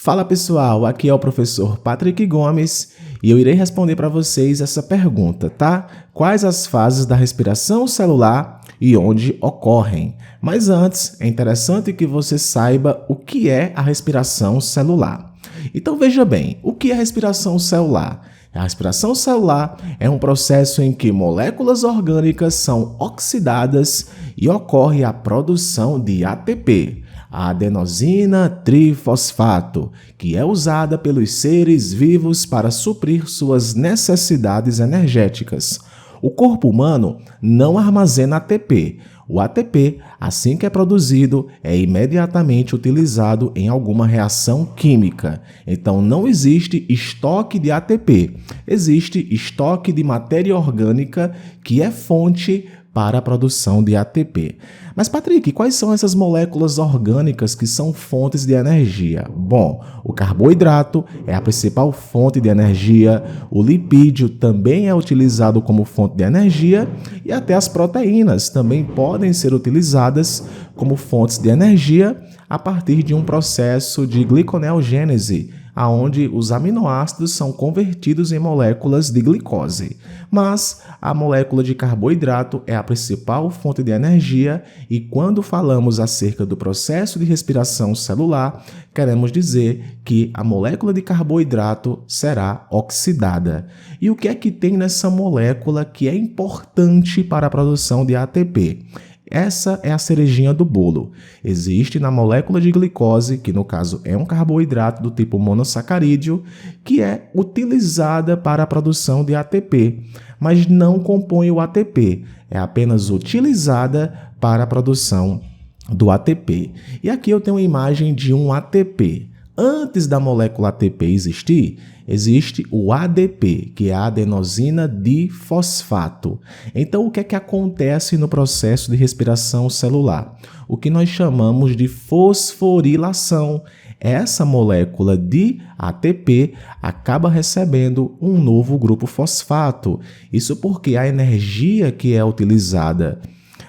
Fala pessoal, aqui é o professor Patrick Gomes e eu irei responder para vocês essa pergunta, tá? Quais as fases da respiração celular e onde ocorrem? Mas antes, é interessante que você saiba o que é a respiração celular. Então veja bem, o que é a respiração celular? A respiração celular é um processo em que moléculas orgânicas são oxidadas e ocorre a produção de ATP, a adenosina trifosfato, que é usada pelos seres vivos para suprir suas necessidades energéticas. O corpo humano não armazena ATP. O ATP, assim que é produzido, é imediatamente utilizado em alguma reação química. Então, não existe estoque de ATP. Existe estoque de matéria orgânica que é fonte para a produção de ATP. Mas, Patrick, quais são essas moléculas orgânicas que são fontes de energia? Bom, o carboidrato é a principal fonte de energia, o lipídio também é utilizado como fonte de energia e até as proteínas também podem ser utilizadas como fontes de energia a partir de um processo de gliconeogênese, onde os aminoácidos são convertidos em moléculas de glicose. Mas a molécula de carboidrato é a principal fonte de energia e quando falamos acerca do processo de respiração celular, queremos dizer que a molécula de carboidrato será oxidada. E o que é que tem nessa molécula que é importante para a produção de ATP? Essa é a cerejinha do bolo. Existe na molécula de glicose, que no caso é um carboidrato do tipo monossacarídeo, que é utilizada para a produção de ATP, mas não compõe o ATP, é apenas utilizada para a produção do ATP. E aqui eu tenho uma imagem de um ATP. Antes da molécula ATP existir, existe o ADP, que é a adenosina difosfato. Então, o que é que acontece no processo de respiração celular? O que nós chamamos de fosforilação. Essa molécula de ATP acaba recebendo um novo grupo fosfato. Isso porque a energia que é utilizada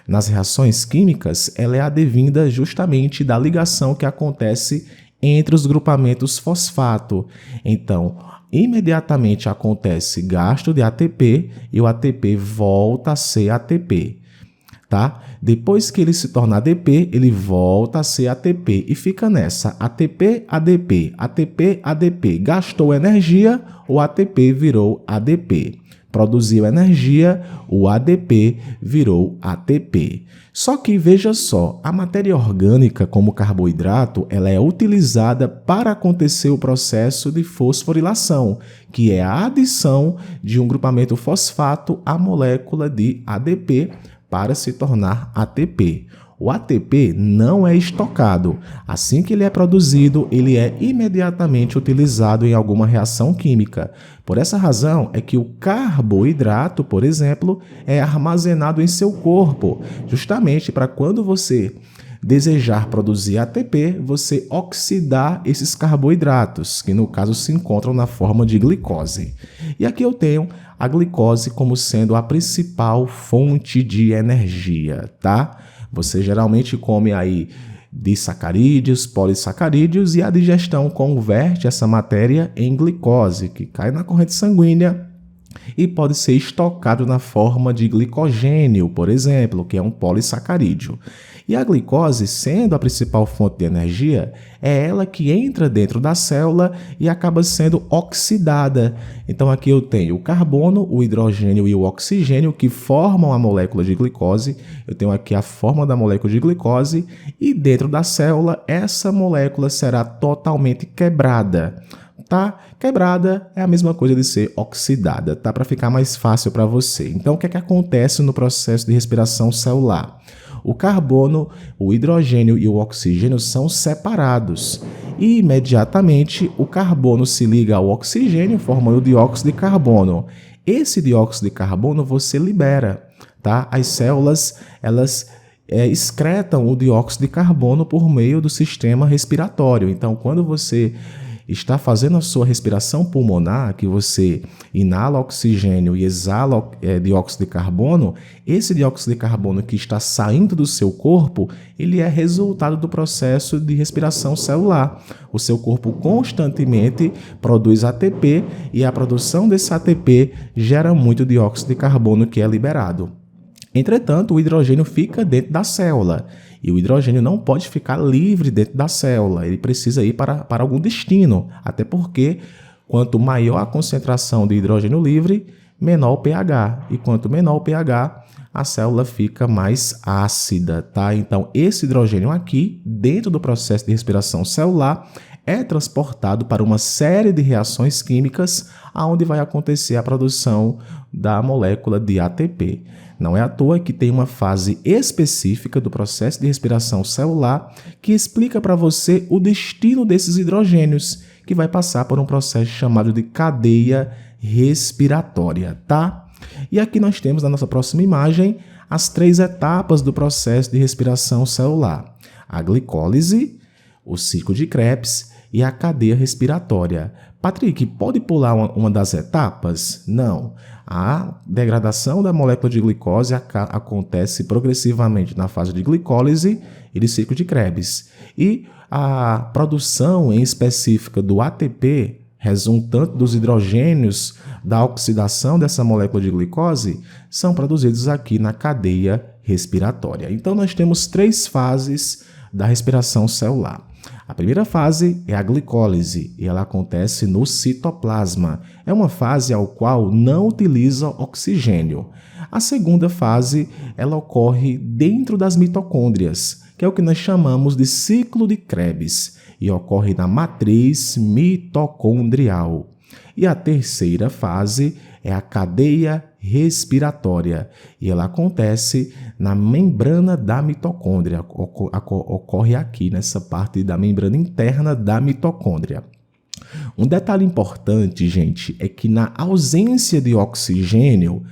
nas reações químicas, ela é advinda justamente da ligação que acontece entre os grupamentos fosfato. Então, imediatamente acontece gasto de ATP e o ATP volta a ser ATP. Tá? Depois que ele se torna ADP, ele volta a ser ATP e fica nessa ATP, ADP, ATP, ADP. Gastou energia, o ATP virou ADP. Produziu energia, o ADP virou ATP. Só que veja só, a matéria orgânica como carboidrato, ela é utilizada para acontecer o processo de fosforilação, que é a adição de um grupamento fosfato à molécula de ADP para se tornar ATP. O ATP não é estocado. Assim que ele é produzido, ele é imediatamente utilizado em alguma reação química. Por essa razão é que o carboidrato, por exemplo, é armazenado em seu corpo, justamente para quando você desejar produzir ATP, você oxidar esses carboidratos, que no caso se encontram na forma de glicose. E aqui eu tenho a glicose como sendo a principal fonte de energia, tá? Você geralmente come aí disacarídeos, polissacarídeos e a digestão converte essa matéria em glicose, que cai na corrente sanguínea e pode ser estocado na forma de glicogênio, por exemplo, que é um polissacarídeo. E a glicose, sendo a principal fonte de energia, é ela que entra dentro da célula e acaba sendo oxidada. Então aqui eu tenho o carbono, o hidrogênio e o oxigênio que formam a molécula de glicose. Eu tenho aqui a forma da molécula de glicose e dentro da célula essa molécula será totalmente quebrada. Tá? Quebrada é a mesma coisa de ser oxidada, tá? Para ficar mais fácil para você. Então, o que é que acontece no processo de respiração celular? O carbono, o hidrogênio e o oxigênio são separados e imediatamente o carbono se liga ao oxigênio, formando o dióxido de carbono. Esse dióxido de carbono você libera, tá? As células, elas excretam o dióxido de carbono por meio do sistema respiratório. Então, quando você está fazendo a sua respiração pulmonar, que você inala oxigênio e exala dióxido de carbono, esse dióxido de carbono que está saindo do seu corpo, ele é resultado do processo de respiração celular. O seu corpo constantemente produz ATP e a produção desse ATP gera muito dióxido de carbono que é liberado. Entretanto, o hidrogênio fica dentro da célula e o hidrogênio não pode ficar livre dentro da célula, ele precisa ir para algum destino, até porque quanto maior a concentração de hidrogênio livre, menor o pH, e quanto menor o pH, a célula fica mais ácida, tá? Então, esse hidrogênio aqui, dentro do processo de respiração celular, é transportado para uma série de reações químicas, onde vai acontecer a produção da molécula de ATP. Não é à toa que tem uma fase específica do processo de respiração celular que explica para você o destino desses hidrogênios, que vai passar por um processo chamado de cadeia respiratória, tá? E aqui nós temos na nossa próxima imagem as 3 etapas do processo de respiração celular: a glicólise, o ciclo de Krebs e a cadeia respiratória. Patrick, pode pular uma das etapas? Não. A degradação da molécula de glicose acontece progressivamente na fase de glicólise e de ciclo de Krebs. E a produção em específica do ATP, resultante dos hidrogênios da oxidação dessa molécula de glicose, são produzidos aqui na cadeia respiratória. Então, nós temos 3 fases da respiração celular. A primeira fase é a glicólise e ela acontece no citoplasma. É uma fase ao qual não utiliza oxigênio. A segunda fase, ela ocorre dentro das mitocôndrias, que é o que nós chamamos de ciclo de Krebs, e ocorre na matriz mitocondrial. E a terceira fase é a cadeia respiratória, e ela acontece na membrana da mitocôndria, ocorre aqui nessa parte da membrana interna da mitocôndria. Um detalhe importante, gente, é que na ausência de oxigênio,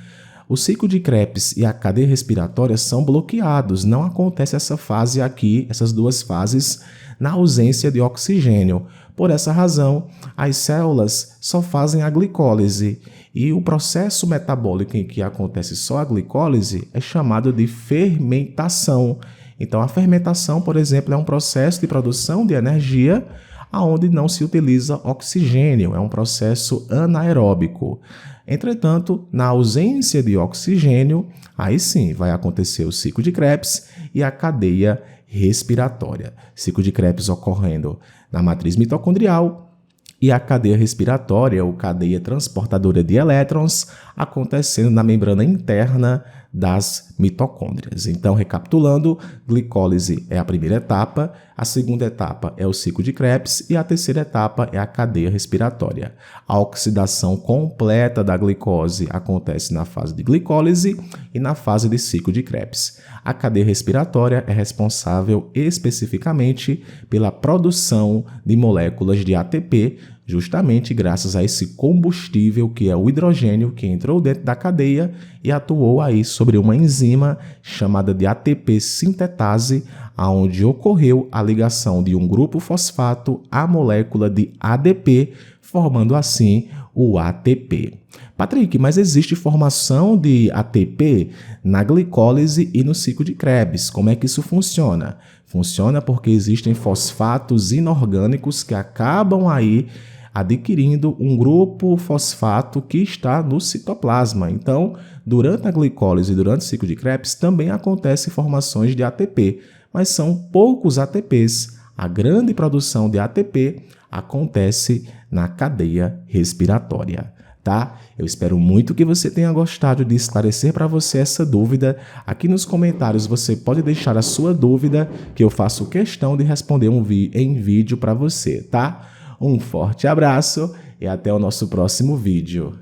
o ciclo de Krebs e a cadeia respiratória são bloqueados, não acontece essa fase aqui, essas 2 fases, na ausência de oxigênio. Por essa razão, as células só fazem a glicólise e o processo metabólico em que acontece só a glicólise é chamado de fermentação. Então, a fermentação, por exemplo, é um processo de produção de energia onde não se utiliza oxigênio, é um processo anaeróbico. Entretanto, na ausência de oxigênio, aí sim vai acontecer o ciclo de Krebs e a cadeia respiratória. Ciclo de Krebs ocorrendo na matriz mitocondrial e a cadeia respiratória, ou cadeia transportadora de elétrons, acontecendo na membrana interna das mitocôndrias. Então, recapitulando, glicólise é a primeira etapa, a segunda etapa é o ciclo de Krebs e a terceira etapa é a cadeia respiratória. A oxidação completa da glicose acontece na fase de glicólise e na fase de ciclo de Krebs. A cadeia respiratória é responsável especificamente pela produção de moléculas de ATP, justamente graças a esse combustível que é o hidrogênio que entrou dentro da cadeia e atuou aí sobre uma enzima chamada de ATP sintetase, onde ocorreu a ligação de um grupo fosfato à molécula de ADP, formando assim o ATP. Patrick, mas existe formação de ATP na glicólise e no ciclo de Krebs. Como é que isso funciona? Funciona porque existem fosfatos inorgânicos que acabam aí adquirindo um grupo fosfato que está no citoplasma. Então, durante a glicólise e durante o ciclo de Krebs também acontecem formações de ATP, mas são poucos ATPs. A grande produção de ATP acontece na cadeia respiratória, tá? Eu espero muito que você tenha gostado de esclarecer para você essa dúvida. Aqui nos comentários você pode deixar a sua dúvida, que eu faço questão de responder em vídeo para você, tá? Um forte abraço e até o nosso próximo vídeo.